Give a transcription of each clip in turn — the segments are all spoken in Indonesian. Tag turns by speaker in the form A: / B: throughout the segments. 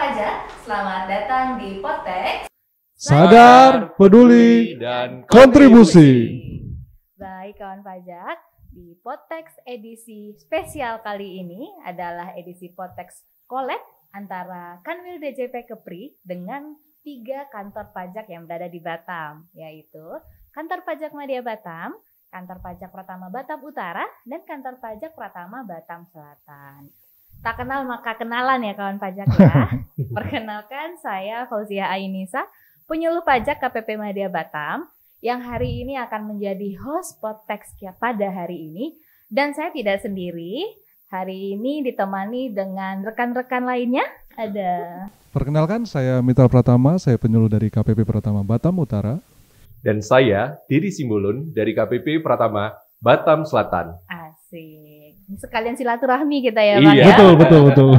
A: pajak, selamat datang di Potex
B: Sadar, peduli, dan kontribusi.
A: Baik kawan pajak, di Potex edisi spesial kali ini adalah edisi Potex Collab antara Kanwil DJP Kepri dengan 3 kantor pajak yang berada di Batam, yaitu Kantor Pajak Madya Batam, Kantor Pajak Pratama Batam Utara, dan Kantor Pajak Pratama Batam Selatan. Tak kenal maka kenalan ya kawan pajak ya. Perkenalkan saya Fauzia Ainisa, penyuluh pajak KPP Madya Batam, yang hari ini akan menjadi host Potex pada hari ini. Dan saya tidak sendiri, hari ini ditemani dengan rekan-rekan lainnya. Ada.
B: Perkenalkan, saya Mitra Pratama, saya penyuluh dari KPP Pratama Batam Utara.
C: Dan saya, Didi Simbolon dari KPP Pratama Batam Selatan.
A: Asik. Sekalian silaturahmi kita ya Bang
C: Iya.
A: ya.
B: Betul.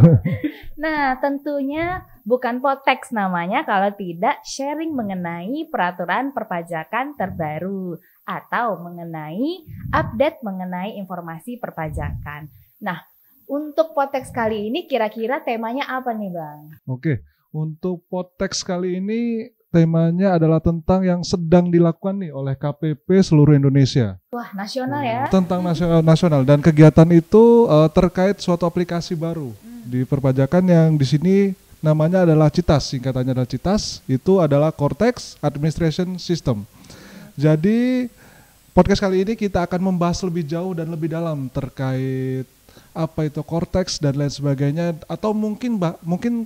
A: Nah tentunya bukan Potex namanya kalau tidak sharing mengenai peraturan perpajakan terbaru atau mengenai update mengenai informasi perpajakan. Nah untuk Potex kali ini kira-kira temanya apa nih Bang?
B: Oke, untuk Potex kali ini temanya adalah tentang yang sedang dilakukan nih oleh KPP seluruh Indonesia.
A: Wah nasional ya?
B: Tentang nasional dan kegiatan itu terkait suatu aplikasi baru di perpajakan yang di sini namanya adalah CITAS, singkatannya adalah CITAS, itu adalah Cortex Administration System. Jadi podcast kali ini kita akan membahas lebih jauh dan lebih dalam terkait apa itu Cortex dan lain sebagainya, atau mungkin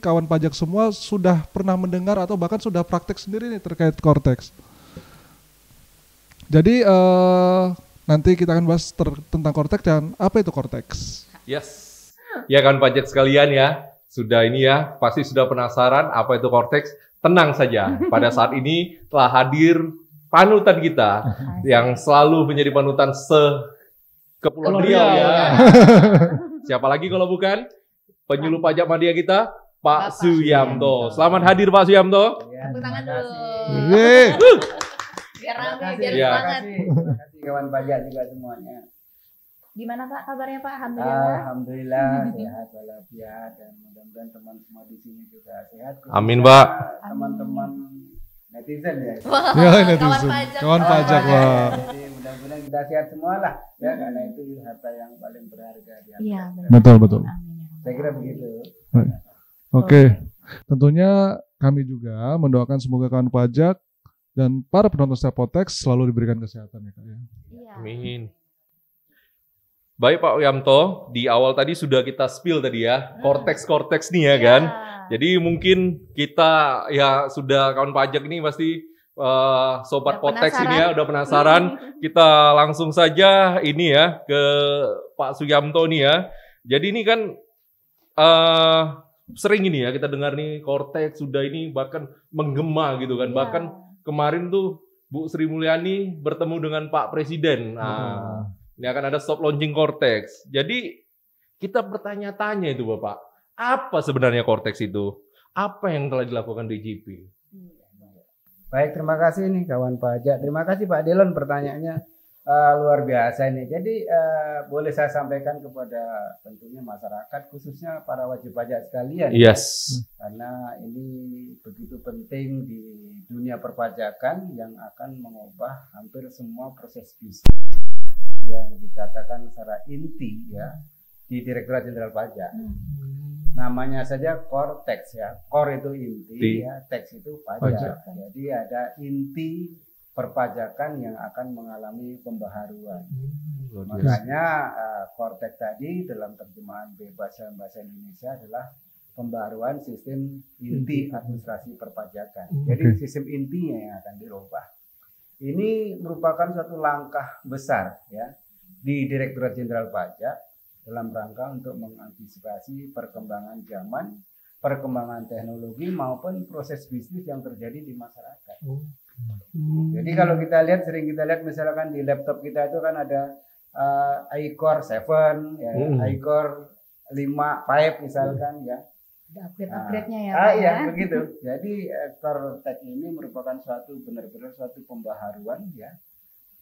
B: kawan pajak semua sudah pernah mendengar atau bahkan sudah praktek sendiri nih terkait Cortex. Jadi nanti kita akan bahas tentang Cortex dan apa itu Cortex.
C: Yes. Ya kan pajak sekalian ya, sudah ini ya, pasti sudah penasaran apa itu Cortex. Tenang saja, pada saat ini telah hadir panutan kita yang selalu menjadi panutan Kepulauan Riau ya. Siapa lagi kalau bukan penyuluh pajak Madya kita, Pak Suyamto. Selamat hadir Pak Suyamto.
A: Tepuk tangan dulu. Biar rame, biar
C: Ya.
A: semangat.
D: Terima kasih kawan pajak juga semuanya.
A: Gimana Pak kabarnya Pak? Alhamdulillah.
D: Alhamdulillah sehat walafiat dan mudah-mudahan teman semua di sini juga sehat.
C: Amin, Pak.
D: Teman-teman netizen ya.
A: Wah,
B: Ya,
A: kawan
B: netizen.
A: pajak.
B: Kawan pajak, Pak.
D: Jadi mudah-mudahan kita sehat semua lah ya, karena itu harta yang paling berharga di akhirat.
A: Iya,
B: Betul.
A: Amin.
D: Saya kira begitu.
B: Oke, tentunya kami juga mendoakan semoga kawan pajak dan para penonton setiap Potex selalu diberikan kesehatan ya Kak ya.
A: Iya.
C: Amin. Baik Pak Suyamto, di awal tadi sudah kita spill tadi ya, Cortex nih ya kan. Jadi mungkin kita ya sudah kawan pajak ini pasti sobat
A: Udah
C: Potex
A: penasaran.
C: ini ya udah penasaran. Kita langsung saja ini ya ke Pak Suyamto nih ya. Jadi ini kan sering ini ya kita dengar nih Cortex sudah ini bahkan menggema gitu kan.
A: Iya.
C: Bahkan kemarin tuh Bu Sri Mulyani bertemu dengan Pak Presiden. Nah, ini akan ada stop launching Cortex. Jadi kita bertanya-tanya itu Bapak, apa sebenarnya Cortex itu? Apa yang telah dilakukan DJP?
D: Baik, terima kasih nih kawan pajak. Terima kasih Pak Delon, pertanyaannya luar biasa ini. Jadi boleh saya sampaikan kepada tentunya masyarakat, khususnya para wajib pajak sekalian.
C: Yes.
D: Karena ini begitu penting di dunia perpajakan yang akan mengubah hampir semua proses bisnis yang dikatakan secara inti ya di Direktorat Jenderal Pajak. Namanya saja Cortex ya. Core itu inti ya, tax itu pajak. Jadi ada inti perpajakan yang akan mengalami pembaharuan. Makanya Cortex tadi dalam terjemahan bebas dalam bahasa Indonesia adalah pembaharuan sistem inti administrasi perpajakan. Jadi sistem intinya yang akan dirubah. Ini merupakan suatu langkah besar ya di Direktorat Jenderal Pajak dalam rangka untuk mengantisipasi perkembangan zaman, perkembangan teknologi maupun proses bisnis yang terjadi di masyarakat. Jadi kalau kita lihat, sering kita lihat misalkan di laptop kita itu kan ada iCore 7, ya, iCore 5 misalkan ya.
A: Ada upgrade-upgrade-nya ya.
D: Iya, begitu. Jadi Cortex ini merupakan benar-benar suatu pembaharuan ya,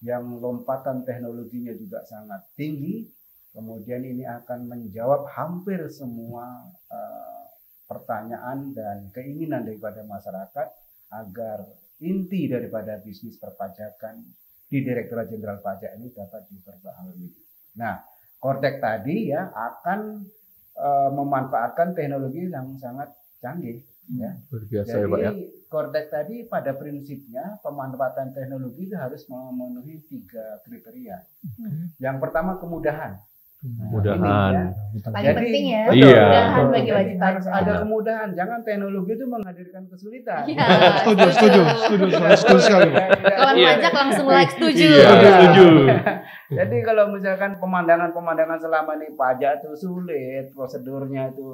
D: yang lompatan teknologinya juga sangat tinggi. Kemudian ini akan menjawab hampir semua pertanyaan dan keinginan daripada masyarakat agar inti daripada bisnis perpajakan di Direktorat Jenderal Pajak ini dapat diperbaharui. Nah, Kortek tadi ya akan memanfaatkan teknologi yang sangat canggih. Ya.
C: Luar biasa
D: Jadi
C: ya Pak ya.
D: Kortek tadi pada prinsipnya pemanfaatan teknologi itu harus memenuhi 3 kriteria. Yang pertama kemudahan.
C: Mudahan.
D: Ini,
A: Paling
D: Jadi,
A: penting ya,
C: Iya.
A: kemudahan bagi
D: Jadi
A: wajib
D: harus
A: pajak.
D: ada kemudahan. Jangan teknologi itu menghadirkan kesulitan.
A: Iya,
B: Setuju sekali, Pak.
A: Kawan
C: Iya.
A: pajak langsung like setuju.
C: Iya, setuju.
D: Jadi kalau misalkan pemandangan-pemandangan selama ini pajak itu sulit, prosedurnya itu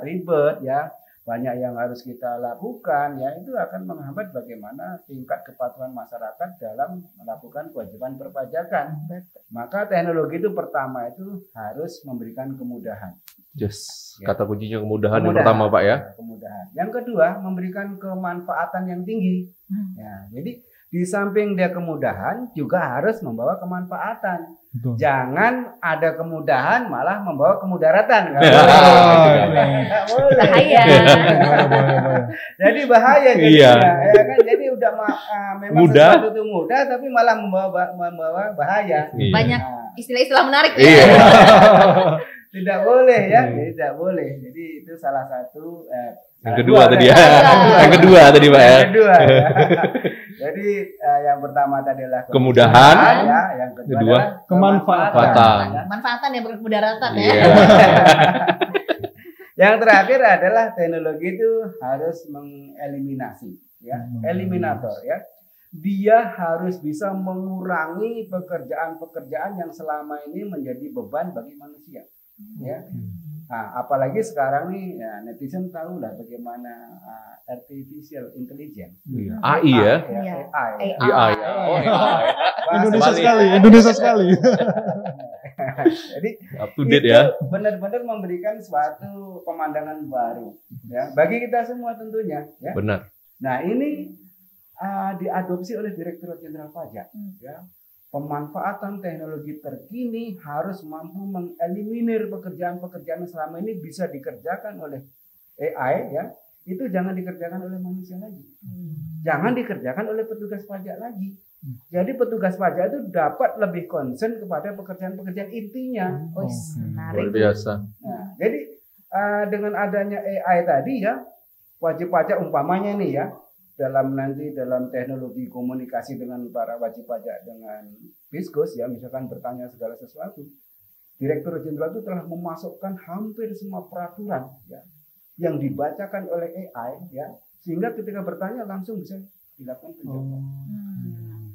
D: ribet ya, banyak yang harus kita lakukan ya, itu akan menghambat bagaimana tingkat kepatuhan masyarakat dalam melakukan kewajiban perpajakan. Maka teknologi itu pertama itu harus memberikan kemudahan.
C: Yes,
D: Ya.
C: kata kuncinya kemudahan yang pertama Pak ya.
D: Kemudahan. Yang kedua memberikan kemanfaatan yang tinggi. Ya, jadi di samping dia kemudahan juga harus membawa kemanfaatan.
B: Betul.
D: Jangan ada kemudahan malah membawa kemudaratan. Nggak
B: Ah,
D: boleh.
B: iya.
D: Nggak boleh.
A: Bahaya.
B: Bahaya.
D: Jadi bahaya
C: Iya.
D: jadinya, ya kan? Jadi udah memang
C: Mudah.
D: sesuatu itu mudah tapi malah membawa bahaya.
C: Iya.
A: Banyak
D: Nah,
A: istilah-istilah menarik
C: Iya.
A: ya.
D: tidak boleh ya,
B: Iya.
D: tidak boleh. Jadi itu salah satu
C: Yang kedua tadi ya.
A: Kedua.
C: Yang kedua tadi Pak ya.
D: Yang kedua ya. Jadi yang pertama tadi adalah
C: Kemudahan.
D: ya, yang kedua
C: Kedua,
D: adalah
C: kemanfaatan.
D: ya.
A: Manfaatan ya bukan kemudaratan ya.
C: Iya.
D: Yang terakhir adalah teknologi itu harus mengeliminasi ya, eliminator ya. Dia harus bisa mengurangi pekerjaan-pekerjaan yang selama ini menjadi beban bagi manusia ya. Nah, apalagi sekarang nih ya, netizen tahu lah bagaimana artificial intelligence.
C: Iya. AI ya.
A: Iya.
D: AI.
C: AI ya. Oh, AI.
B: Indonesia
C: Balik.
B: sekali, Indonesia sekali.
D: Jadi
C: Up to date
D: itu
C: ya.
D: benar-benar memberikan suatu pemandangan baru ya bagi kita semua tentunya ya.
C: Benar.
D: Nah, ini diadopsi oleh Direktorat Jenderal Pajak ya. Pemanfaatan teknologi terkini harus mampu mengeliminir pekerjaan-pekerjaan yang selama ini bisa dikerjakan oleh AI ya. Itu jangan dikerjakan oleh manusia lagi. Jangan dikerjakan oleh petugas pajak lagi. Jadi petugas pajak itu dapat lebih concern kepada pekerjaan-pekerjaan intinya.
A: Oh,
C: Luar
A: menarik.
C: biasa.
D: Nah, jadi dengan adanya AI tadi ya, wajib pajak umpamanya nih ya, dalam teknologi komunikasi dengan para wajib pajak dengan Fiskus ya, misalkan bertanya segala sesuatu, Direktur Jenderal itu telah memasukkan hampir semua peraturan ya yang dibacakan oleh AI ya, sehingga ketika bertanya langsung bisa dilakukan penjawaban.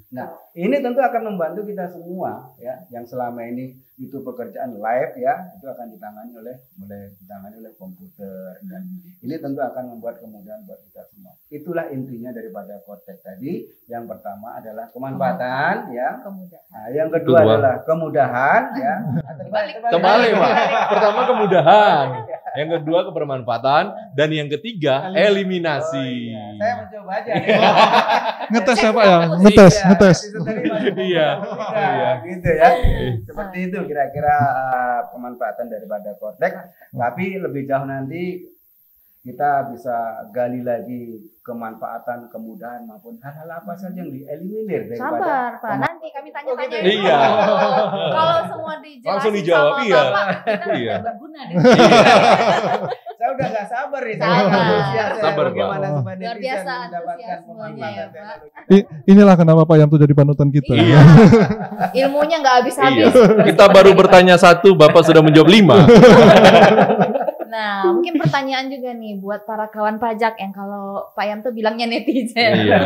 D: Nah, ini tentu akan membantu kita semua ya, yang selama ini itu pekerjaan live ya, itu akan ditangani oleh komputer, dan ini tentu akan membuat kemudahan buat kita semua. Itulah intinya daripada Kortek tadi. Yang pertama adalah kemanfaatan ya.
A: Kemudahan.
D: Nah, yang kedua adalah kemudahan ya.
C: Terbalik Pak. Pertama kemudahan. Yang kedua kebermanfaatan dan yang ketiga eliminasi.
D: Oh, iya. Saya mencoba aja.
B: Ngetes ya Pak ya, ngetes.
C: Iya. Iya.
D: Gitu ya. Seperti itu kira-kira pemanfaatan daripada Kortek. Tapi lebih jauh nanti kita bisa gali lagi kemanfaatan, kemudahan maupun hal-hal apa saja yang dieliminir daripada.
A: Sabar, Pak. Nanti kami tanya-tanya.
C: Iya.
A: Kalau semua dijelasin
C: Langsung dijawab,
A: sama
C: iya.
A: Bapak, kita
C: Iya.
A: tidak berguna di
D: Saya udah gak sabar nih.
A: Sabar.
C: Sabar, Pak.
D: Bagaimana supaya
A: Luar
D: netizen
A: biasa
D: mendapatkan
A: antusiasmenya ya,
D: pemanfaatan
A: Pak.
D: teknologi.
B: Inilah kenapa Pak Yamto jadi panutan kita.
C: Iya.
A: Ilmunya nggak habis-habis.
C: Iya. Kita baru bertanya satu, Bapak sudah menjawab 5.
A: Nah, mungkin pertanyaan juga nih buat para kawan pajak yang kalau Pak Yamto bilangnya netizen.
C: Iya.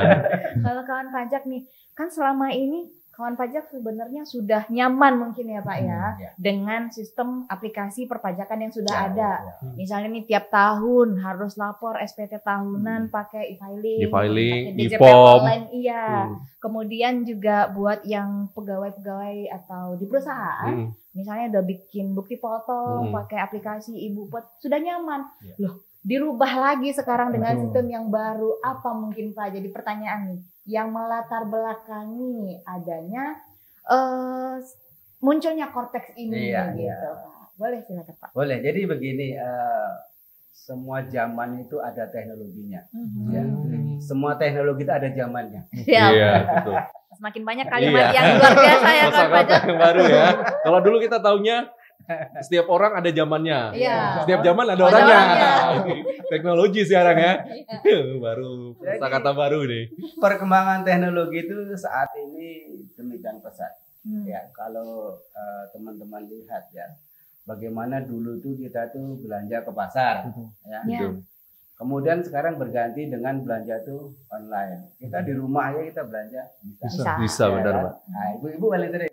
A: Kalau kawan pajak nih, kan selama ini kawan pajak sebenarnya sudah nyaman mungkin ya Pak ya,
D: Ya.
A: dengan sistem aplikasi perpajakan yang sudah
D: Ya,
A: ada.
D: ya.
A: Misalnya nih tiap tahun harus lapor SPT tahunan pakai e-filing,
C: E-filing,
A: pakai DJP
C: e-form.
A: online, iya. Kemudian juga buat yang pegawai-pegawai atau di perusahaan, misalnya udah bikin bukti foto, pakai aplikasi Ibu-Pot, sudah nyaman.
D: Ya.
A: Loh, dirubah lagi sekarang dengan
B: Betul.
A: sistem yang baru. Apa mungkin Pak? Jadi pertanyaan nih, yang melatar belakangi adanya munculnya Kortek ini
D: Iya,
A: gitu,
D: iya.
A: Pak. Boleh silakan Pak.
D: Boleh. Jadi begini, semua zaman itu ada teknologinya. Ya. Semua teknologi itu ada zamannya.
A: Siap.
C: Iya, betul.
A: Semakin banyak kalimat yang luar biasa ya kawan
C: Kosakata
A: pajak.
C: yang baru ya. Kalau dulu kita taunya setiap orang ada zamannya.
A: Iya.
C: Setiap zaman ada
A: Ada
C: orangnya.
A: orangnya.
C: Teknologi sekarang ya.
A: Iya.
C: Baru
D: Jadi-
C: kosakata baru nih.
D: Perkembangan teknologi itu saat ini demikian pesat.
A: Hmm.
D: Ya, kalau teman-teman lihat ya, bagaimana dulu tuh kita tuh belanja ke pasar, ya.
A: Ya.
D: Kemudian sekarang berganti dengan belanja tuh online. Kita di rumah ya kita belanja bisa.
C: Bisa
D: Ya
C: benar,
D: kan?
C: Pak.
D: Nah, ibu-ibu paling sering.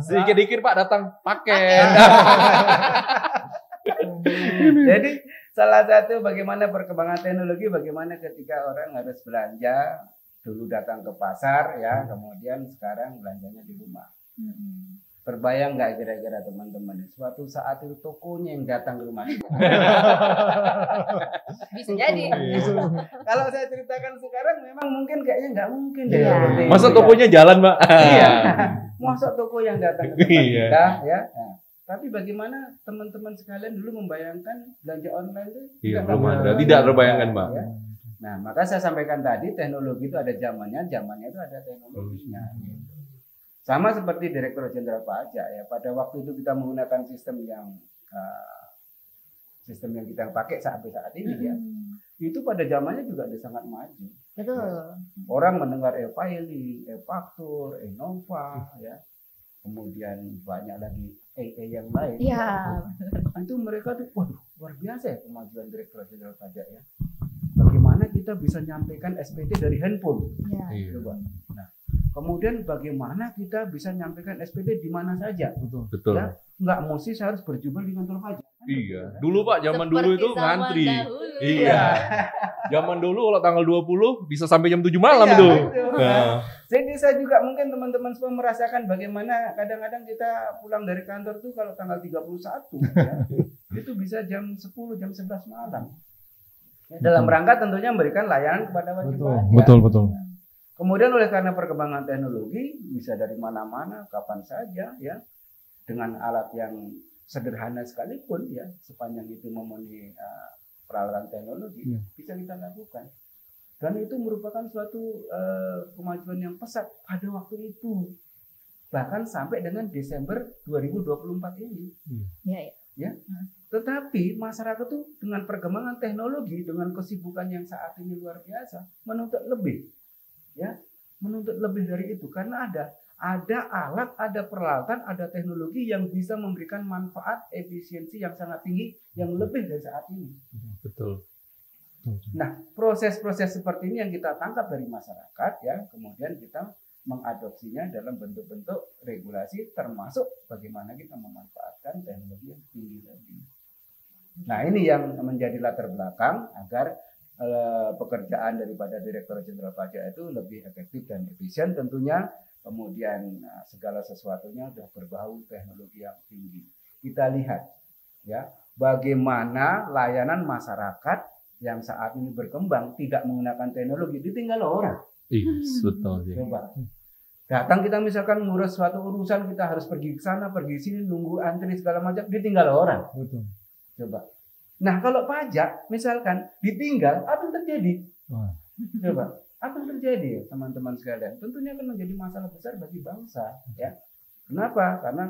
C: Sedikit-dikit Pak datang paket.
D: Jadi salah satu bagaimana perkembangan teknologi, bagaimana ketika orang harus belanja dulu datang ke pasar ya, kemudian sekarang belanjanya di rumah. Terbayang nggak kira-kira teman-teman, suatu saat itu tokonya yang datang ke rumah kita.
A: Bisa jadi.
D: Kalau saya ceritakan sekarang memang mungkin kayaknya nggak mungkin deh.
A: Iya.
D: seperti itu,
C: Masa
D: ya.
C: tokonya jalan, Pak?
D: Iya. Masa toko yang datang ke tempat
C: Iya.
D: kita ya. Nah, tapi bagaimana teman-teman sekalian dulu membayangkan belanja online itu?
C: Iya,
D: Tidak
C: belum ada.
D: terbayang.
C: Tidak terbayangkan, Pak.
D: Ya. Nah, maka saya sampaikan tadi teknologi itu ada zamannya itu ada teknologinya. Gitu. Sama seperti Direktur Jenderal Pajak ya. Pada waktu itu kita menggunakan sistem yang kita pakai sampai saat ini ya. Itu pada zamannya juga sudah sangat maju.
A: Betul.
D: Orang mendengar e-filing, e-faktur, e-nova ya. Kemudian banyak lagi yang lain.
A: Iya.
D: Itu mereka tuh, waduh, luar biasa ya kemajuan Direktur Jenderal Pajak ya. Bagaimana kita bisa nyampaikan SPT dari handphone?
A: Iya.
C: Iya.
D: Coba. Nah, kemudian bagaimana kita bisa nyampaikan SPT di mana saja?
C: Betul.
D: Ya, nggak mesti saya harus berjubel di kantor pajak.
C: Iya. Dulu Pak, zaman dulu
A: Seperti
C: itu
A: zaman
C: ngantri.
A: dahulu.
C: Iya. Zaman dulu kalau tanggal 20 bisa sampai jam 7 malam
D: Iya,
C: tuh.
D: itu.
C: Nah,
D: Jadi saya juga mungkin teman-teman semua merasakan bagaimana kadang-kadang kita pulang dari kantor tuh kalau tanggal 31 ya, itu bisa jam 10, jam 11 malam. Ya, dalam rangka tentunya memberikan layanan kepada wajib pajak.
B: Betul.
D: Kemudian oleh karena perkembangan teknologi bisa dari mana-mana, kapan saja ya, dengan alat yang sederhana sekalipun ya, sepanjang itu memenuhi peralatan teknologi bisa kita lakukan. Dan itu merupakan suatu kemajuan yang pesat pada waktu itu. Bahkan sampai dengan Desember 2024 ini.
A: Iya, iya.
D: Tetapi masyarakat tuh dengan perkembangan teknologi, dengan kesibukan yang saat ini luar biasa, menuntut lebih. Ya, menuntut lebih dari itu karena ada alat, ada peralatan, ada teknologi yang bisa memberikan manfaat efisiensi yang sangat tinggi yang lebih dari saat ini.
C: betul.
D: Nah, proses-proses seperti ini yang kita tangkap dari masyarakat ya, kemudian kita mengadopsinya dalam bentuk-bentuk regulasi termasuk bagaimana kita memanfaatkan teknologi yang tinggi tadi. Nah, ini yang menjadi latar belakang agar pekerjaan daripada Direktur Jenderal Pajak itu lebih efektif dan efisien tentunya. Kemudian segala sesuatunya sudah berbau teknologi yang tinggi. Kita lihat ya bagaimana layanan masyarakat yang saat ini berkembang tidak menggunakan teknologi ditinggal orang.
C: Iya, betul sih.
D: Coba datang kita misalkan ngurus suatu urusan kita harus pergi ke sana, pergi sini, nunggu antri segala macam, ditinggal orang.
B: Betul.
D: Coba. Nah, kalau pajak misalkan ditinggal, apa yang terjadi? Coba, apa yang terjadi teman-teman sekalian? Tentunya akan menjadi masalah besar bagi bangsa, ya. Kenapa? Karena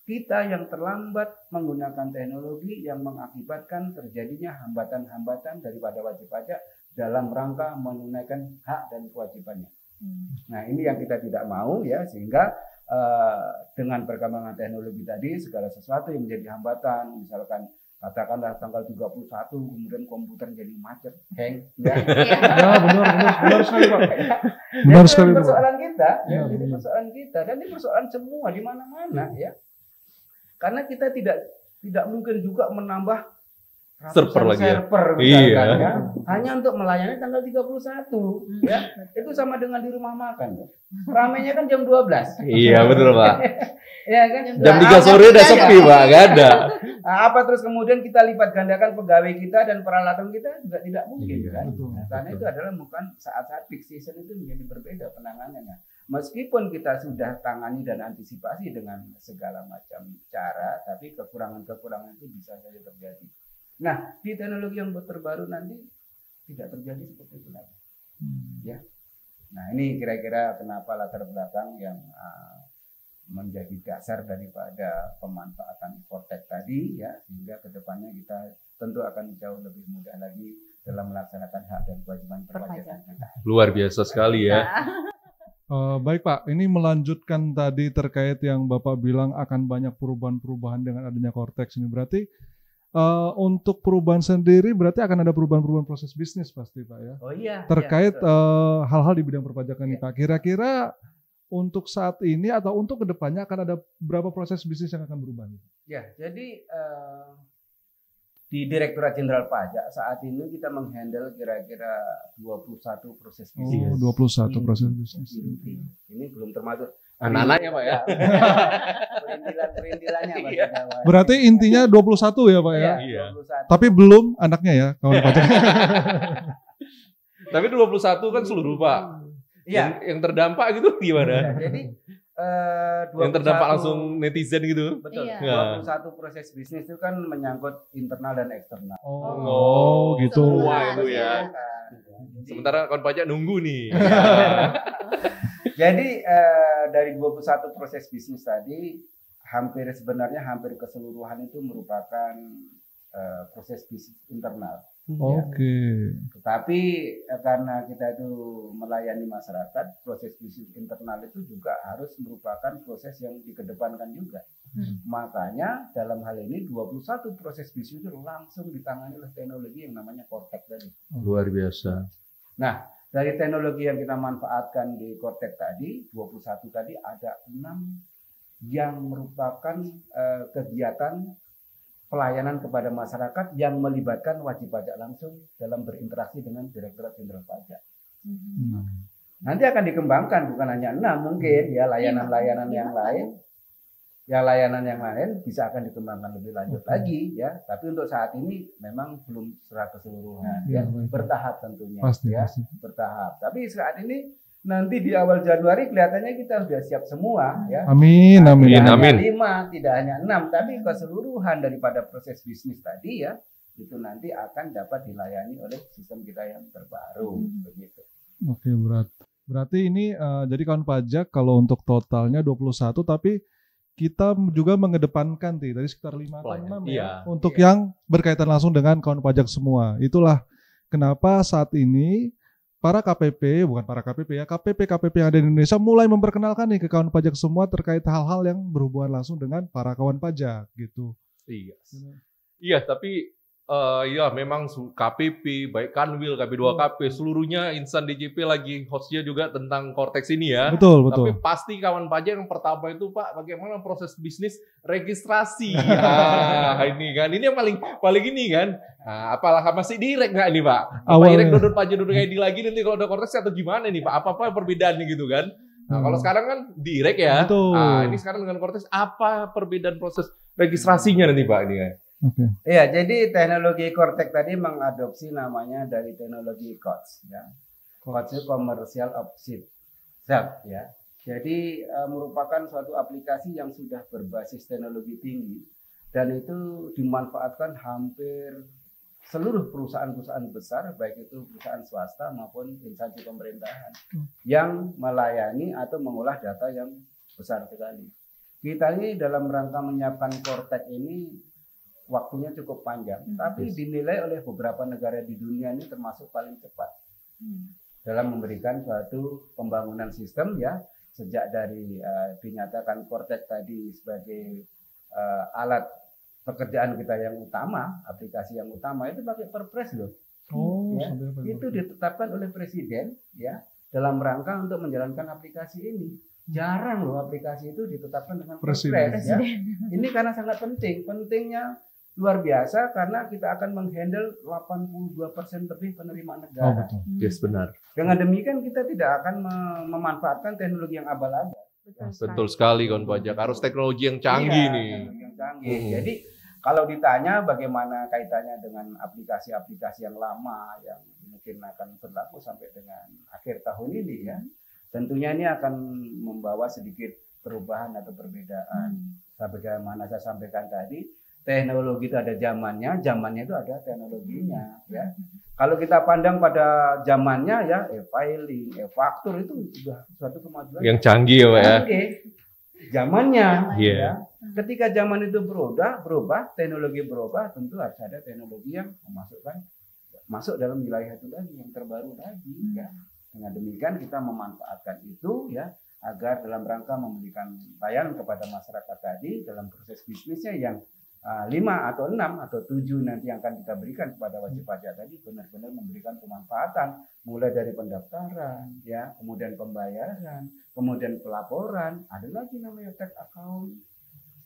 D: kita yang terlambat menggunakan teknologi yang mengakibatkan terjadinya hambatan-hambatan daripada wajib pajak dalam rangka menunaikan hak dan kewajibannya. Nah, ini yang kita tidak mau ya, sehingga dengan perkembangan teknologi tadi segala sesuatu yang menjadi hambatan, misalkan katakanlah tanggal 31 kemudian komputer jadi macet, hang, ya.
B: Ya, benar sekali, Pak.
D: Dan
B: Benar
D: itu
B: sekali, Pak.
D: persoalan kita,
B: Ya,
D: ini
B: benar.
D: persoalan kita dan ini persoalan semua di mana-mana ya. Karena kita tidak mungkin juga menambah
C: Server
D: ratusan
C: lagi ya?
D: server
C: Iya.
D: misalkan, ya. Hanya untuk melayani tanggal 31 ya. Itu sama dengan di rumah makan ya. Ramainya kan jam 12.
C: Iya, betul Pak.
D: Ya kan?
C: Jam
D: Nah,
C: 3 sore udah
D: apa
C: sepi
D: bedanya?
C: Pak, nggak ada.
D: Nah, apa terus kemudian kita lipat gandakan pegawai kita dan peralatan kita juga tidak mungkin
C: Iya,
D: kan?
B: betul,
D: Nah, karena
C: betul.
D: itu adalah bukan saat-saat peak season itu menjadi berbeda penanganannya. meskipun kita sudah tangani dan antisipasi dengan segala macam cara, tapi kekurangan-kekurangan itu bisa saja terjadi. Nah, di teknologi yang terbaru nanti tidak terjadi seperti itu lagi. Ya. Nah, ini kira-kira kenapa latar belakang yang menjadi dasar daripada pemanfaatan Cortex tadi, ya, sehingga kedepannya kita tentu akan jauh lebih mudah lagi dalam melaksanakan hak dan kewajiban perpajakan kita.
C: Luar biasa sekali ya.
B: Baik Pak, ini melanjutkan tadi terkait yang Bapak bilang akan banyak perubahan-perubahan dengan adanya Cortex ini. Berarti untuk perubahan sendiri berarti akan ada perubahan-perubahan proses bisnis pasti Pak ya?
D: Oh iya.
B: Terkait
D: iya,
B: hal-hal di bidang perpajakan nih Pak. Kira-kira untuk saat ini atau untuk kedepannya akan ada berapa proses bisnis yang akan berubah nih?
D: Ya, jadi di Direktorat Jenderal Pajak saat ini kita menghandle kira-kira 21 proses bisnis.
B: Oh, 21 proses bisnis.
D: Ini belum termasuk
C: Anak-anaknya Pak ya.
D: perintilannya Pak.
C: Iya.
B: Berarti intinya 21 ya Pak ya?
C: Iya.
D: 21.
B: Tapi belum anaknya ya kawan pajak.
C: Tapi 21 kan seluruh Pak.
D: Iya.
C: Yang terdampak gitu gimana?
D: Jadi
C: Yang terdampak langsung netizen gitu.
D: Betul.
A: Iya.
D: 21 proses bisnis itu kan menyangkut internal dan eksternal.
B: Oh, gitu.
C: Wah, itu ya.
D: Jadi-
C: Sementara kawan pajak nunggu nih.
D: Jadi dari 21 proses bisnis tadi sebenarnya hampir keseluruhan itu merupakan proses bisnis internal.
B: Oke.
D: Tetapi karena kita itu melayani masyarakat, proses bisnis internal itu juga harus merupakan proses yang dikedepankan juga. Makanya dalam hal ini 21 proses bisnis itu langsung ditangani oleh teknologi yang namanya Cortex tadi.
C: Luar biasa.
D: Nah, dari teknologi yang kita manfaatkan di Cortex tadi, 21 tadi ada 6 yang merupakan kegiatan pelayanan kepada masyarakat yang melibatkan wajib pajak langsung dalam berinteraksi dengan Direktorat Jenderal Pajak. Nanti akan dikembangkan bukan hanya 6 mungkin ya layanan-layanan yang lain. Ya layanan yang lain bisa akan dikembangkan lebih lanjut lagi ya. Tapi untuk saat ini memang belum secara keseluruhan ya, bertahap tentunya
B: Pasti,
D: ya,
B: pasti.
D: bertahap. Tapi saat ini nanti di awal Januari kelihatannya kita sudah siap semua ya.
B: Amin, amin.
C: Iya,
D: Tidak
C: amin.
D: hanya 5, tidak hanya 6, tapi keseluruhan daripada proses bisnis tadi ya itu nanti akan dapat dilayani oleh sistem kita yang terbaru begitu.
B: Oke, berarti ini jadi kawan pajak kalau untuk totalnya 21 tapi kita juga mengedepankan tadi sekitar 5 atau 6 ya
C: Iya.
B: untuk yang berkaitan langsung dengan kawan pajak semua. Itulah kenapa saat ini para KPP, bukan para KPP ya, KPP yang ada di Indonesia mulai memperkenalkan nih ke kawan pajak semua terkait hal-hal yang berhubungan langsung dengan para kawan pajak gitu.
C: Iya. Iya, tapi ya memang KPP, baik Kanwil, KP2KP, seluruhnya insan DJP lagi hostnya juga tentang Cortex ini ya.
B: Betul,
C: Tapi
B: betul.
C: pasti kawan pajak yang pertama itu Pak, bagaimana proses bisnis registrasi. Ah, ini kan, ini yang paling ini kan. Nah, apalah masih direct nggak ini Pak? Apa
B: Awalnya.
C: direct dodot pajak dodot ID lagi nanti kalau ada Cortex atau gimana nih Pak? Apa perbedaannya gitu kan? Nah, kalau sekarang kan direct ya.
B: Betul.
C: Nah, ini sekarang dengan Cortex apa perbedaan proses registrasinya nanti Pak ini kan?
B: Oke.
D: Iya, jadi teknologi Cortex tadi mengadopsi namanya dari teknologi COTS ya. COTS itu Commercial Object Self ya. Jadi merupakan suatu aplikasi yang sudah berbasis teknologi tinggi dan itu dimanfaatkan hampir seluruh perusahaan-perusahaan besar baik itu perusahaan swasta maupun instansi pemerintahan yang melayani atau mengolah data yang besar sekali. Kita ini dalam rangka menyiapkan Cortex ini waktunya cukup panjang, tapi dinilai oleh beberapa negara di dunia ini termasuk paling cepat dalam memberikan suatu pembangunan sistem ya, sejak dari dinyatakan Cortex tadi sebagai alat pekerjaan kita yang utama, aplikasi yang utama itu pakai Perpres loh.
B: Oh,
D: Ya,
B: sampai apa?
D: itu ditetapkan oleh Presiden ya dalam rangka untuk menjalankan aplikasi ini. Jarang loh aplikasi itu ditetapkan dengan Perpres ya. Ini karena sangat penting. Pentingnya luar biasa karena kita akan menghandle 82% lebih penerimaan
B: Oh,
D: negara.
B: betul.
C: Yes, benar.
D: Dengan demikian kita tidak akan memanfaatkan teknologi yang abal-abal.
C: Betul sekali kawan pajak. Harus teknologi yang canggih
D: Iya,
C: nih.
D: teknologi yang canggih. Jadi kalau ditanya bagaimana kaitannya dengan aplikasi-aplikasi yang lama yang mungkin akan berlaku sampai dengan akhir tahun ini ya. tentunya ini akan membawa sedikit perubahan atau perbedaan. Sebagaimana saya sampaikan tadi, teknologi itu ada zamannya itu ada teknologinya. Ya. Kalau kita pandang pada zamannya ya, e-filing, e-faktur itu sudah suatu kemajuan
C: yang canggih ya Pak ya.
D: Zamannya.
C: Iya.
D: Ya. Ketika zaman itu berubah, teknologi berubah, tentu harus ada teknologi yang masuk dalam wilayah itu lagi, yang terbaru lagi. Ya. Dengan demikian kita memanfaatkan itu ya, agar dalam rangka memberikan layanan kepada masyarakat tadi dalam proses bisnisnya yang 5 atau 6 atau 7 nanti yang akan kita berikan kepada wajib pajak tadi benar-benar memberikan kemanfaatan mulai dari pendaftaran ya, kemudian pembayaran, kemudian pelaporan, ada lagi namanya tax account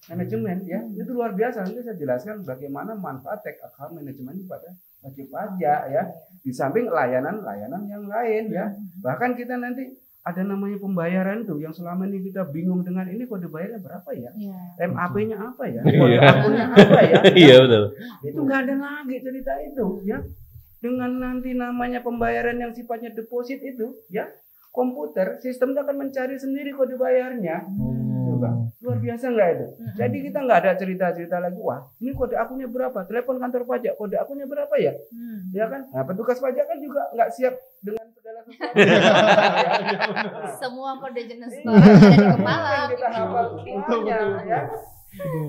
D: manajemen ya, itu luar biasa. Nanti saya jelaskan bagaimana manfaat tax account manajemen pada wajib pajak ya, di samping layanan-layanan yang lain ya. Bahkan kita nanti ada namanya pembayaran tuh yang selama ini kita bingung dengan ini kode bayarnya berapa ya, MAP-nya apa ya, kode akunnya apa ya.
C: Iya betul.
D: Itu nggak ada lagi cerita itu ya. Dengan nanti namanya pembayaran yang sifatnya deposit itu ya, komputer sistem akan mencari sendiri kode bayarnya. Coba, luar biasa nggak itu? Jadi kita nggak ada cerita-cerita lagi, wah ini kode akunnya berapa, telepon kantor pajak kode akunnya berapa ya, ya kan? Nah petugas pajak kan juga nggak siap dengan segala sesuatu.
A: Semua kode jenis ada di kepala.
D: Kita hafal semuanya ya.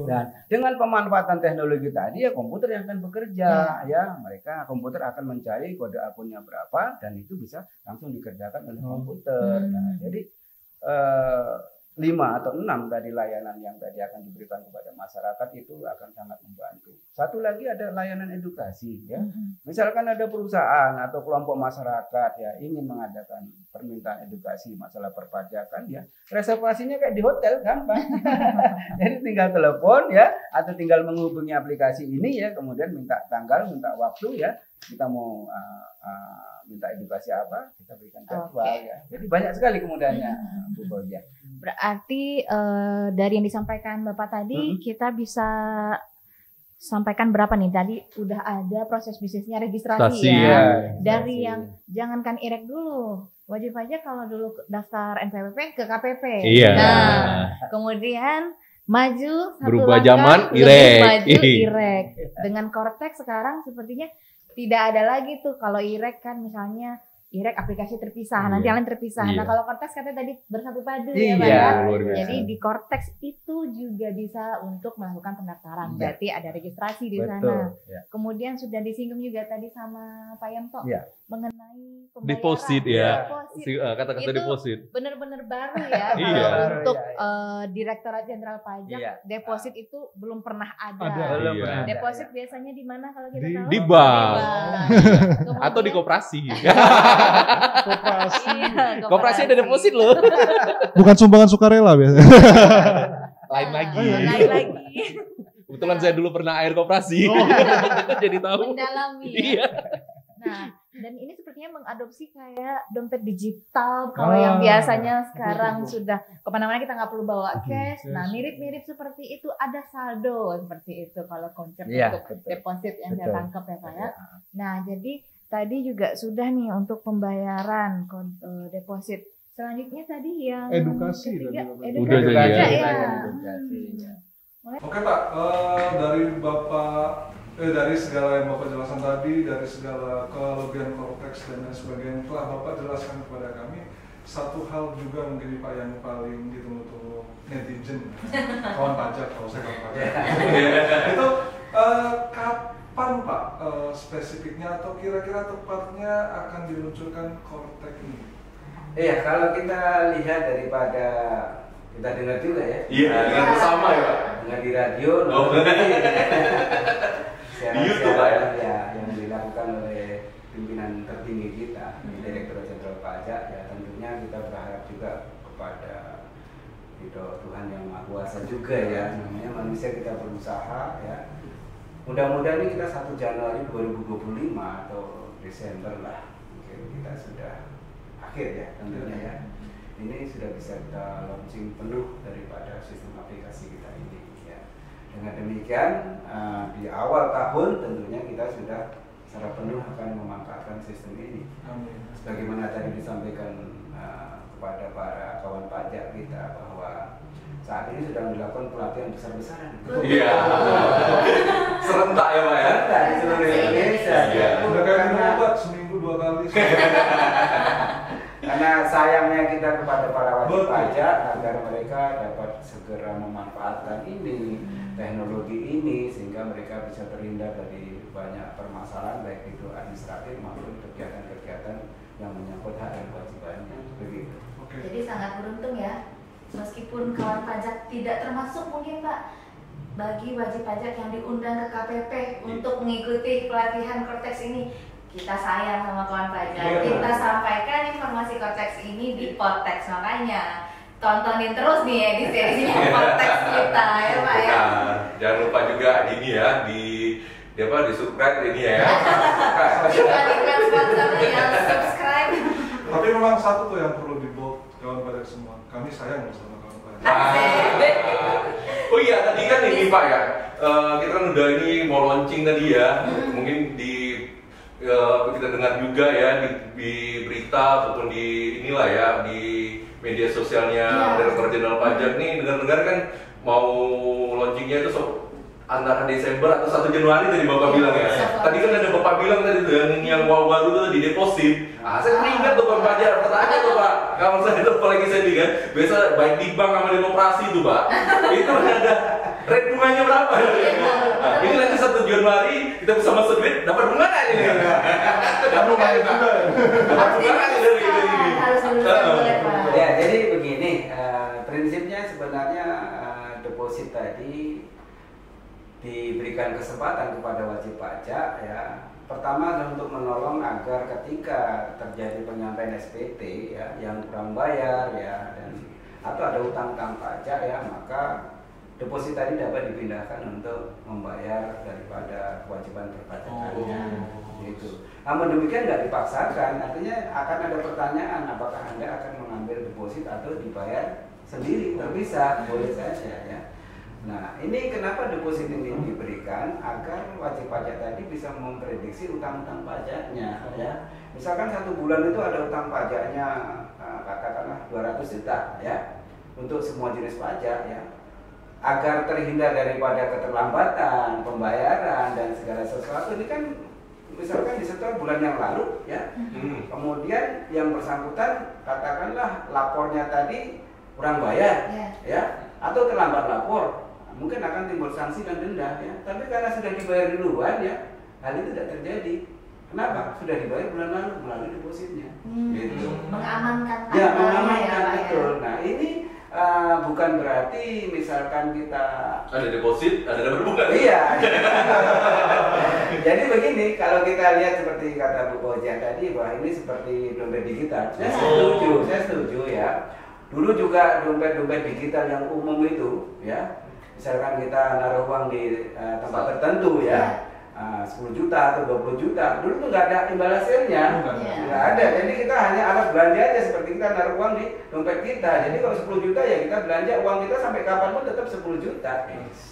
D: Dan dengan pemanfaatan teknologi tadi ya, komputer yang akan bekerja ya, mereka komputer akan mencari kode akunnya berapa dan itu bisa langsung dikerjakan oleh komputer. Nah, jadi 5 atau 6 tadi layanan yang tadi akan diberikan kepada masyarakat itu akan sangat membantu. Satu lagi ada layanan edukasi ya. Misalkan ada perusahaan atau kelompok masyarakat ya ingin mengadakan permintaan edukasi masalah perpajakan ya, reservasinya kayak di hotel gampang. Jadi tinggal telepon ya atau tinggal menghubungi aplikasi ini ya, kemudian minta tanggal, minta waktu ya. Kita mau minta edukasi apa, kita berikan jadwal ya. Jadi banyak sekali kemudahannya, Bu Boja.
A: Berarti dari yang disampaikan Bapak tadi, kita bisa sampaikan berapa nih? Tadi udah ada proses bisnisnya registrasi ya. Dari yang jangankan IREK dulu, wajib pajak kalau dulu daftar NPWP ke KPP.
C: Iya.
A: Nah, kemudian maju satu
C: berubah
A: langkah,
C: zaman
A: lebih maju IREK. Dengan Kortex sekarang sepertinya tidak ada lagi tuh kalau IREK kan misalnya IREK aplikasi terpisah, nanti yang lain terpisah. Nah kalau Kortex katanya tadi bersatu padu ya Pak ya. Jadi di Kortex itu juga bisa untuk melakukan pendaftaran. Berarti ada registrasi di sana. Kemudian sudah disinggung juga tadi sama Pak Yanto mengenai pembayaran.
C: Deposit ya. Kata-kata deposit.
A: Benar-benar baru ya. Untuk Direktorat Jenderal Pajak, deposit itu belum pernah ada. Deposit biasanya di mana kalau kita tahu?
C: Di bank. Atau di koperasi. Koperasi ada deposit loh.
B: Bukan sumbangan sukarela biasanya.
C: Lain lagi. Kebetulan saya dulu pernah air koperasi. Jadi tahu.
A: Mendalami ya. Nah, dan ini sepertinya mengadopsi kayak dompet digital. Kalau yang biasanya sekarang sudah kemana-mana kita nggak perlu bawa cash. Nah, mirip-mirip seperti itu, ada saldo seperti itu kalau konsep untuk deposit yang saya tangkap ya Pak ya. Nah, jadi tadi juga sudah nih untuk pembayaran deposit. Selanjutnya tadi yang
B: edukasi
A: ketiga,
C: edukasi
A: ya.
B: Oke Pak, dari segala yang Bapak jelaskan tadi, dari segala kelebihan Kortex dan lain sebagainya telah Bapak jelaskan kepada kami, satu hal juga mungkin Pak yang paling ditunggu-tunggu netizen, kawan pajak kalau saya kawan pajak. Itu kapan Pak spesifiknya atau kira-kira tepatnya akan diluncurkan Kortex ini?
D: Iya, kalau kita lihat daripada kita dengar juga ya.
C: Iya, dengar bersama ya Pak.
D: Dengar di radio.
C: Di YouTube Pak
D: ya, yang dilakukan oleh pimpinan tertinggi kita di Direktorat Jenderal Pajak ya, tentunya kita berharap juga kepada Tuhan yang Maha Kuasa juga ya, namanya manusia kita berusaha ya. Mudah-mudahan ini kita 1 Januari 2025 atau Desember lah mungkin kita sudah akhir ya tentunya ya. Ini sudah bisa kita launching penuh daripada sistem aplikasi kita ini ya. Dengan demikian di awal tahun tentunya kita sudah secara penuh akan memanfaatkan sistem ini. Sebagaimana tadi disampaikan kepada para kawan pajak kita bahwa saat ini sedang dilakukan pelatihan besar-besaran.
C: Iya. Serentak ya Pak ya?
D: Serentak di seluruh Indonesia.
C: Iya.
B: Mereka seminggu 2 kali.
D: Karena sayangnya kita kepada para wajib pajak agar mereka dapat segera memanfaatkan ini, teknologi ini, sehingga mereka bisa terhindar dari banyak permasalahan baik itu administratif maupun kegiatan-kegiatan yang menyangkut hak dan kewajibannya. Begitu.
A: Jadi sangat beruntung ya, meskipun kawan pajak tidak termasuk mungkin Pak, bagi wajib pajak yang diundang ke KPP untuk mengikuti pelatihan Cortex ini, kita sayang sama kawan pajak. Kita sampaikan informasi Cortex ini di Podtext, makanya tontonin terus nih edisi-edisinya Podtext kita ya Pak ya.
C: Jangan lupa juga ini ya di subscribe ini ya.
A: Iklan sponsornya yang subscribe.
B: Tapi memang satu tuh yang perlu dibawa kawan pajak semua. Kami sayang sama kawan pajak.
C: Oh iya, tadi kan ini Pak ya, kita kan udah ini mau launching tadi ya. Mungkin kita dengar juga ya di berita ataupun di inilah ya di media sosialnya Direktur Jenderal Pajak nih, dengar-dengar kan mau launchingnya itu antara Desember atau 1 Januari tadi Bapak bilang ya. Tadi kan ada Bapak bilang tadi tuh yang wow baru tuh di deposit. Saya ingat tuh Pak Pajak, pertanyaan tuh Pak. Kalau saya itu apalagi saya kan, biasa baik di bank sama di koperasi tuh Pak. Itu ada rate bunganya berapa? Ini nanti 1 Januari kita bisa masuk duit dapat bunga nggak ini? Dapat bunga juga. Dapat bunga nggak dari ini?
D: Ya, jadi begini, prinsipnya sebenarnya deposit tadi diberikan kesempatan kepada wajib pajak ya. Pertama adalah untuk menolong agar ketika terjadi penyampaian SPT ya yang kurang bayar ya dan atau ada utang-utang pajak ya, maka deposit tadi dapat dipindahkan untuk membayar daripada kewajiban perpajakannya. Gitu. Namun demikian nggak dipaksakan, artinya akan ada pertanyaan apakah Anda akan mengambil deposit atau dibayar sendiri, terpisah, boleh saja ya. Nah, ini kenapa deposit ini diberikan agar wajib pajak tadi bisa memprediksi utang-utang pajaknya ya. Misalkan 1 bulan itu ada utang pajaknya katakanlah 200 juta ya untuk semua jenis pajak ya. Agar terhindar daripada keterlambatan pembayaran dan segala sesuatu, ini kan misalkan disetor bulan yang lalu ya. Kemudian yang bersangkutan katakanlah lapornya tadi kurang bayar ya atau terlambat lapor, mungkin akan timbul sanksi dan denda ya. Tapi karena sudah dibayar duluan ya, hal itu tidak terjadi. Kenapa? Sudah dibayar bulan lalu melalui depositnya. Gitu.
A: Mengamankan.
D: Ya, mengamankan betul. Nah, ini bukan berarti misalkan kita
C: ada deposit, ada dapat bunga.
D: Iya. Jadi begini, kalau kita lihat seperti kata Bu Koja tadi bahwa ini seperti dompet digital. Saya setuju ya. Dulu juga dompet-dompet digital yang umum itu ya. Misalkan kita naruh uang di tempat tertentu ya, 10 juta atau 20 juta, dulu tuh nggak ada imbal hasilnya, nggak ada. Jadi kita hanya alat belanja aja, seperti kita naruh uang di dompet kita. Jadi kalau 10 juta ya kita belanja uang kita sampai kapanpun tetap 10 juta.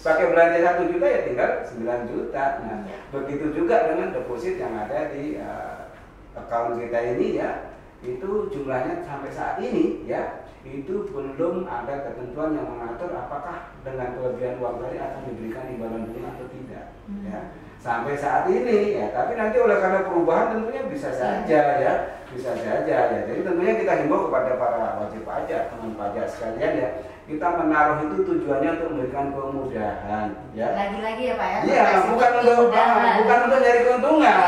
D: Pakai belanja 1 juta ya tinggal 9 juta. Nah, begitu juga dengan deposit yang ada di account kita ini ya, itu jumlahnya sampai saat ini ya, itu belum ada ketentuan yang mengatur apakah dengan kelebihan uang tadi akan diberikan imbalan bunga atau tidak ya sampai saat ini ya. Tapi nanti oleh karena perubahan tentunya bisa saja ya, bisa saja ya. Jadi tentunya kita himbau kepada para wajib pajak, teman pajak sekalian ya, kita menaruh itu tujuannya untuk memberikan kemudahan ya.
A: Lagi-lagi ya Pak ya.
D: Iya, bukan untuk nyari keuntungan.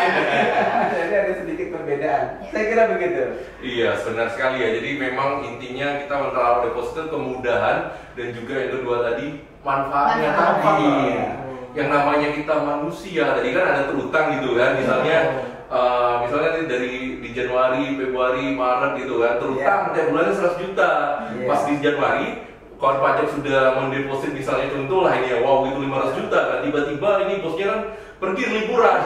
D: Jadi ada sedikit perbedaan. Saya kira begitu.
C: Iya, benar sekali ya. Jadi memang intinya kita menaruh deposit kemudahan dan juga yang kedua tadi manfaatnya tadi. Yang namanya kita manusia, tadi kan ada terutang gitu kan, misalnya dari di Januari, Februari, Maret gitu kan, terutang tiap bulannya 100 juta. Pas di Januari kawan pajak sudah mendeposit misalnya contoh lah ini ya, wow itu 500 juta kan, tiba-tiba ini bosnya kan pergi liburan,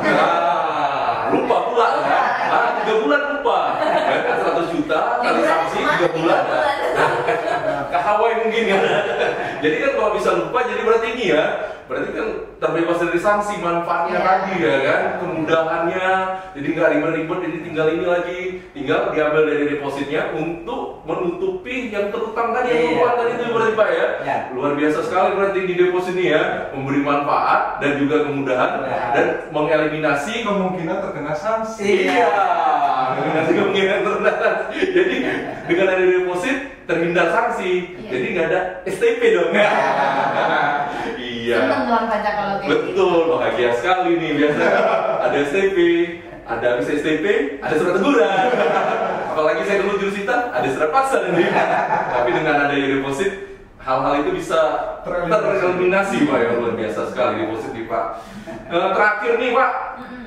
C: lupa pula kan, 3 bulan bulan lupa. Kan 100 juta kali sanksi 3 bulan. Ke Hawaii mungkin kan. Jadi kan kalau bisa lupa jadi berarti ini ya. Berarti kan terbebas dari sanksi, manfaatnya tadi ya kan, kemudahannya, jadi nggak ribet-ribet, jadi tinggal ini lagi, tinggal diambil dari depositnya untuk menutupi yang terutang tadi, yang lupa tadi itu berarti Pak ya. Luar biasa sekali berarti di deposit ini ya, memberi manfaat dan juga kemudahan dan mengeliminasi
B: Kemungkinan terkena sanksi.
C: Iya, eliminasi kemungkinan terkena sanksi. Jadi dengan ada deposit terhindar sanksi, jadi nggak ada STP dong. Iya.
A: Seneng uang pajak kalau kayak gitu.
C: Betul, bahagia sekali nih biasanya ada STP, ada bisa STP, ada surat teguran. Apalagi saya dulu jurusita, ada surat paksa nih. Tapi dengan adanya deposit, hal-hal itu bisa tereliminasi Pak ya, luar biasa sekali deposit nih Pak. Terakhir nih Pak,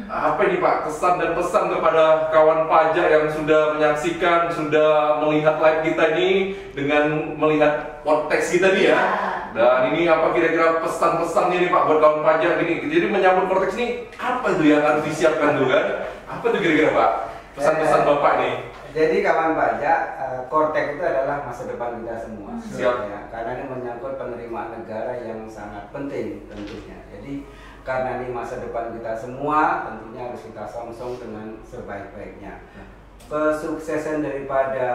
C: apa ini Pak kesan dan pesan kepada kawan pajak yang sudah menyaksikan, sudah melihat live kita ini dengan melihat konteks kita nih ya. Dan ini apa kira-kira pesan-pesannya nih Pak buat kawan pajak ini? Jadi menyambut konteks ini apa itu yang harus disiapkan dulu kan? Apa itu kira-kira Pak? Pesan-pesan Bapak nih.
D: Jadi kawan pajak, Kortek itu adalah masa depan kita semua.
C: Siap.
D: Ya, karena ini menyangkut penerimaan negara yang sangat penting tentunya. Jadi karena ini masa depan kita semua, tentunya harus kita songsong dengan sebaik-baiknya. Kesuksesan daripada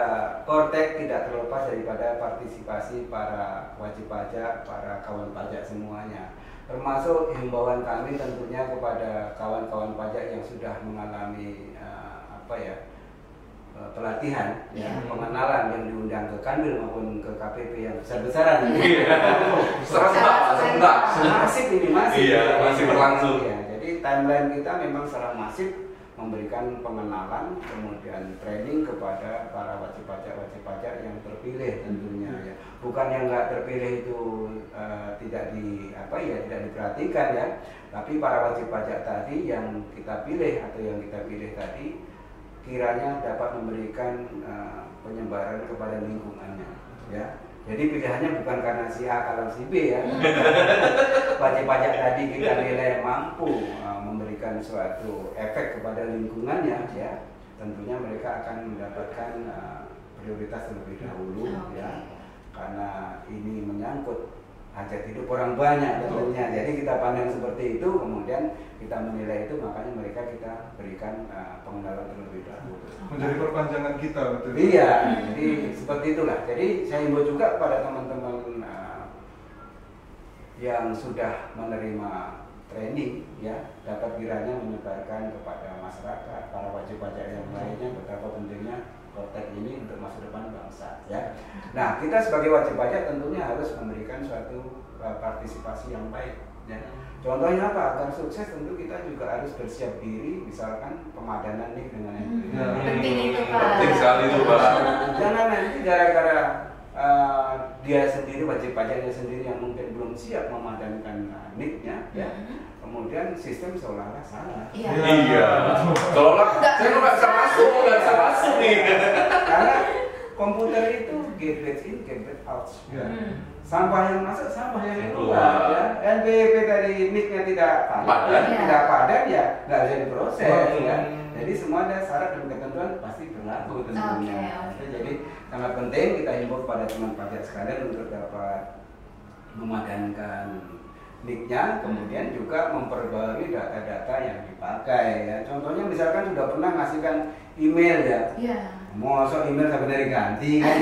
D: Kortek tidak terlepas daripada partisipasi para wajib pajak, para kawan pajak semuanya. Termasuk himbauan kami tentunya kepada kawan-kawan pajak yang sudah mengalami pelatihan, pengenalan yang diundang ke Kanwil maupun ke KPP yang besar-besaran.
C: Serentak.
D: Masif ini masih.
C: Iya, masih berlangsung.
D: Ya, jadi timeline kita memang secara masif memberikan pengenalan, kemudian training kepada para wajib pajak yang terpilih tentunya ya. Bukan yang nggak terpilih itu tidak diperhatikan ya, tapi para wajib pajak tadi yang kita pilih atau yang kita pilih tadi kiranya dapat memberikan penyebaran kepada lingkungannya ya. Jadi pilihannya bukan karena si A kalau si B ya. Wajib pajak tadi kita nilai mampu memberikan suatu efek kepada lingkungannya ya. Tentunya mereka akan mendapatkan prioritas terlebih dahulu ya. Karena ini menyangkut hajat hidup orang banyak tentunya. Jadi kita pandang seperti itu, kemudian kita menilai itu, makanya mereka kita berikan pengenalan terlebih dahulu.
B: Menjadi perpanjangan kita betul.
D: Iya, jadi seperti itulah. Jadi saya himbau juga pada teman-teman yang sudah menerima training ya, dapat kiranya menyebarkan kepada masyarakat, para wajib pajak yang lainnya betapa pentingnya Kortek ini untuk masa depan bangsa ya. Nah, kita sebagai wajib pajak tentunya harus memberikan suatu partisipasi yang baik ya. Contohnya apa? Agar sukses tentu kita juga harus bersiap diri, misalkan pemadanan nih dengan
A: Penting itu Pak.
C: Penting sekali itu Pak.
D: Jangan nanti gara-gara dia sendiri, wajib pajaknya sendiri yang mungkin belum siap memadankan NIK-nya ya. Kemudian sistem seolah-olah salah.
C: Iya. Seolah saya nggak bisa masuk nih.
D: Karena komputer itu gateway in, gateway out. Sampah yang masuk, sampah yang keluar. Ya. NPWP dari NIK-nya tidak padan ya nggak bisa diproses. Ya. Jadi semua ada syarat dan ketentuan pasti berlaku tentunya. Jadi sangat penting kita himbau pada teman pajak sekalian untuk dapat memadankan NIK-nya, kemudian juga memperbarui data-data yang dipakai ya. Contohnya misalkan sudah pernah ngasihkan email ya. Mosok email sampai dari ganti kan.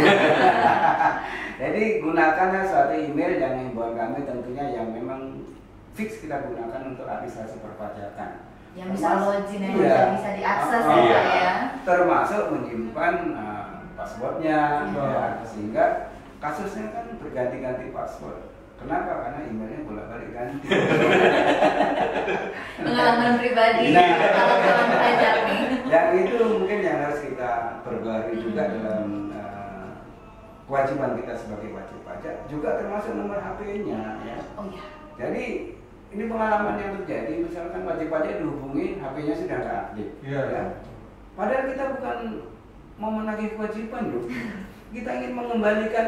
D: Jadi gunakanlah suatu email yang himbauan kami tentunya yang memang fix kita gunakan untuk administrasi perpajakan.
A: Yang bisa login yang bisa diakses ya.
D: Termasuk menyimpan passwordnya ya, sehingga kasusnya kan berganti-ganti password. Kenapa? Karena emailnya bolak-balik ganti.
A: Pengalaman pribadi kawan pajak nih.
D: Yang itu mungkin yang harus kita perbarui juga dalam kewajiban kita sebagai wajib pajak, juga termasuk nomor HP-nya ya.
A: Oh iya.
D: Jadi ini pengalaman yang terjadi, misalkan wajib pajak dihubungi, HP-nya sudah nggak aktif. Ya. Padahal kita bukan mau menagih kewajiban loh. Kita ingin mengembalikan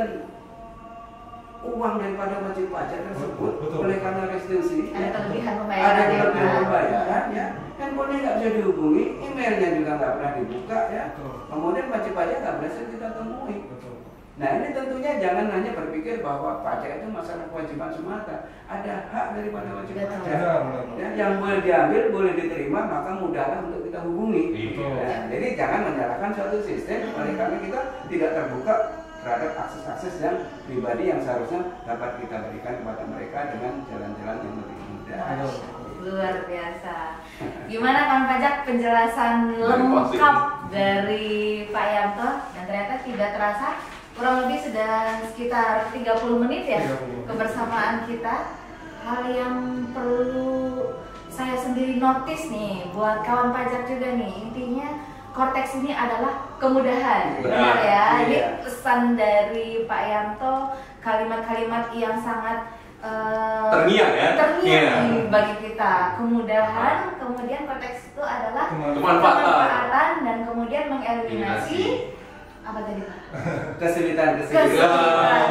D: uang daripada wajib pajak tersebut. Oleh karena restitusi
A: ada kelebihan pembayaran
D: ya. Kan handphonenya nggak bisa dihubungi, emailnya juga nggak pernah dibuka ya.
B: Betul.
D: Kemudian wajib pajak nggak berhasil kita temui.
B: Betul.
D: Nah ini tentunya jangan hanya berpikir bahwa pajak itu masalah kewajiban semata. Ada hak daripada wajib
A: Betul.
D: pajak.
B: Benar.
D: Ya, yang boleh diambil, boleh diterima, maka mudahlah untuk kita hubungi.
C: Iya.
D: Ya, jadi jangan menyalahkan suatu sistem oleh karena kita tidak terbuka terhadap akses-akses yang pribadi yang seharusnya dapat kita berikan kepada mereka dengan jalan-jalan yang lebih mudah.
A: Luar biasa. Gimana Kawan Pajak penjelasan
C: Dari
A: lengkap dari Pak Yanto, dan ternyata tidak terasa kurang lebih sudah sekitar 30 menit ya
B: 30.
A: kebersamaan kita. Hal yang perlu saya sendiri notice nih buat kawan pajak juga nih, intinya Cortex ini adalah kemudahan. Benar ya, ini
D: Iya.
A: pesan dari Pak Yanto, kalimat-kalimat yang sangat
C: Terngiang ya?
A: terngiang
C: Iya.
A: bagi kita. Kemudahan, kemudian Cortex itu adalah
C: Kemanfaatan.
A: kemanfaatan dan kemudian mengeliminasi apa tadi Pak?
D: Kesulitan.
A: Kesulitan.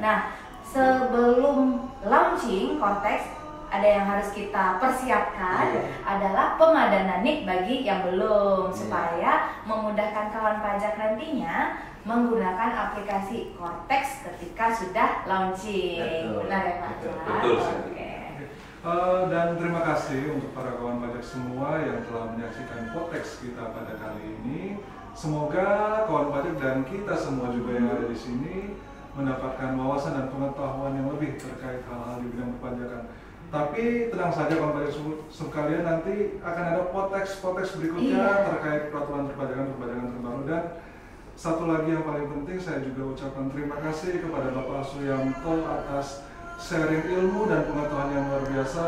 A: Nah, sebelum launching Cortex, ada yang harus kita persiapkan adalah pemadanan NIK bagi yang belum, supaya memudahkan kawan pajak nantinya menggunakan aplikasi Cortex ketika sudah launching.
D: Betul.
A: Benar ya Pak?
C: Betul, Sir.
A: Oke.
B: Dan terima kasih untuk para kawan pajak semua yang telah menyaksikan podcast kita pada kali ini. Semoga kawan pajak dan kita semua juga yang ada di sini mendapatkan wawasan dan pengetahuan yang lebih terkait hal-hal di bidang perpajakan. Tapi tenang saja kawan pajak sekalian, nanti akan ada podcast berikutnya terkait peraturan perpajakan terbaru. Dan satu lagi yang paling penting, saya juga ucapkan terima kasih kepada Bapak Suyanto atas sharing ilmu dan pengetahuan yang luar biasa,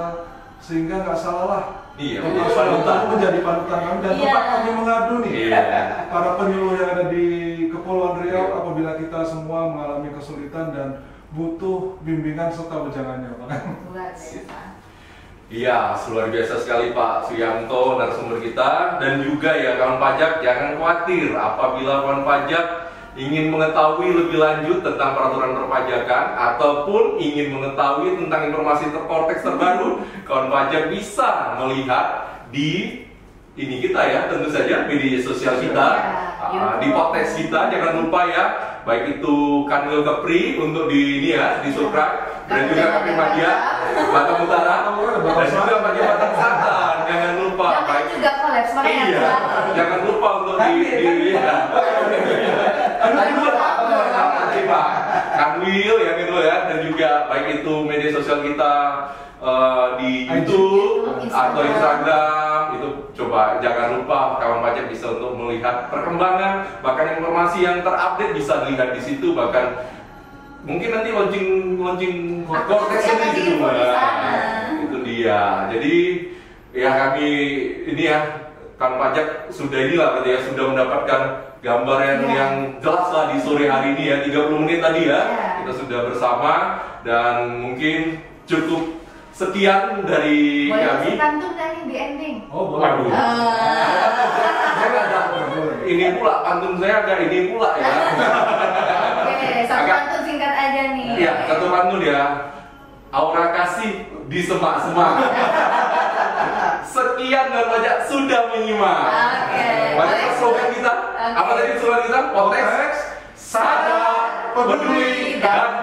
B: sehingga nggak salah lah.
C: Iya,
B: Bapak
C: menjadi
B: Suyanto
C: panutan.
B: menjadi panutan kami dan
C: Iya.
B: tempat kami mengadu nih.
C: Iya.
B: Para penyuluh yang ada di Kepulauan Riau apabila kita semua mengalami kesulitan dan butuh bimbingan serta wejangannya, Pak.
A: Luar biasa.
C: Iya, luar biasa sekali Pak Suyanto, narasumber kita. Dan juga ya kawan pajak, jangan khawatir apabila kawan pajak ingin mengetahui lebih lanjut tentang peraturan perpajakan ataupun ingin mengetahui tentang informasi Cortex terbaru, kawan pajak bisa melihat di ini kita ya, tentu saja media sosial kita, di podcast kita, jangan lupa ya, baik itu Kanwil Kepri untuk di ini ya, di subscribe, dan juga KP Media Batam Utara, dan juga Media Batam Selatan, jangan lupa.
A: Jangan juga collab, makanya
C: Iya, jangan lupa untuk di ya. Pak Kanwil yang itu ya, dan juga baik itu media sosial kita di YouTube atau Instagram, itu coba jangan lupa kawan pajak bisa untuk melihat perkembangan, bahkan informasi yang terupdate bisa dilihat di situ, bahkan mungkin nanti launching Cortex ini juga. Itu dia. Jadi ya kami ini ya kawan pajak sudah inilah berarti ya, sudah mendapatkan gambaran yang jelas lah di sore hari ini ya, 30 menit tadi ya. Kita sudah bersama dan mungkin cukup sekian dari kami.
A: Boleh pantun kali di ending.
B: Oh, boleh.
C: Waduh. Saya nggak ada ini pula, pantun saya agak ini pula ya.
A: Oke, satu pantun singkat aja nih.
C: Iya, satu pantun ya. Aura kasih di semak-semak. Sekian dan banyak sudah menyimak.
A: Oke.
C: Banyak slogan kita. Apa tadi slogan kita? Cortex, sadar, peduli, dan